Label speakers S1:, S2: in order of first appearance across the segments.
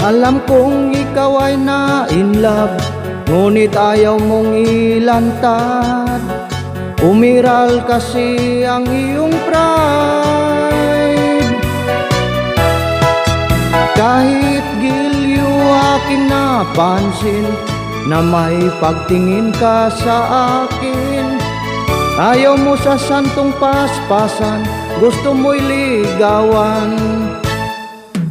S1: Alam kong ikaw ay na-in love, ngunit ayaw mong ilantad. Umiral kasi ang iyong pride. Kahit giliw aking napansin na may pagtingin ka sa akin, ayaw mo sa santong paspasan, gusto mo'y ligawan.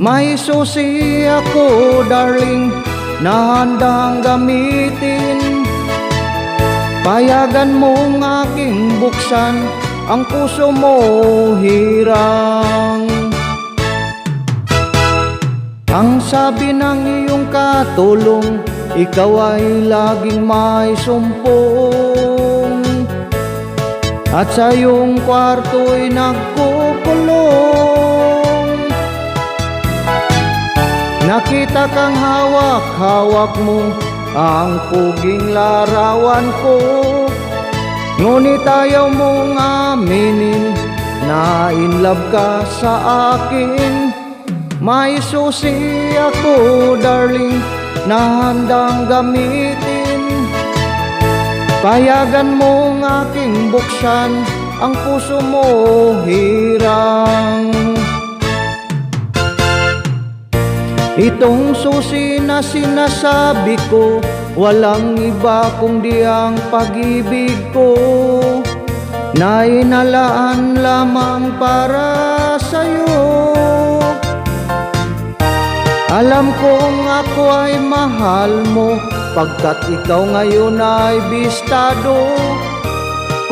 S1: May susi ako darling na handang gamitin. Payagan mong aking buksan ang puso mo hirang. Ang sabi ng iyong katulong, ikaw ay laging may sumpong, at sa iyong kwarto'y nagkukulong. Nakita kang hawak-hawak mo ang puging larawan ko, ngunit ayaw mong aminin na in love ka sa akin. May susi ako darling na handang gamitin. Payagan mong aking buksan ang puso mo hirang. Itong susi na sinasabi ko, walang iba kundi ang pag-ibig ko, na inalaan lamang para sa'yo. Alam kong ako ay mahal mo, pagkat ikaw ngayon ay bistado.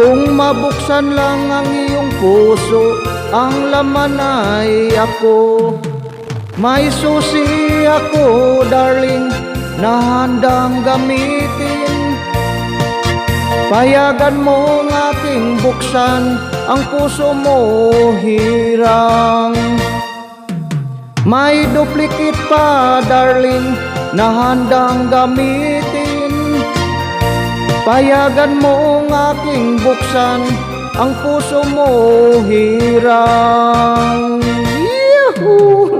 S1: Kung mabuksan lang ang iyong puso, ang laman ay ako. May susi ako darling na handang gamitin. Payagan mong aking buksan ang puso mo hirang. May duplicate pa darling na handang gamitin. Payagan mong aking buksan ang puso mo hirang. Yahoo!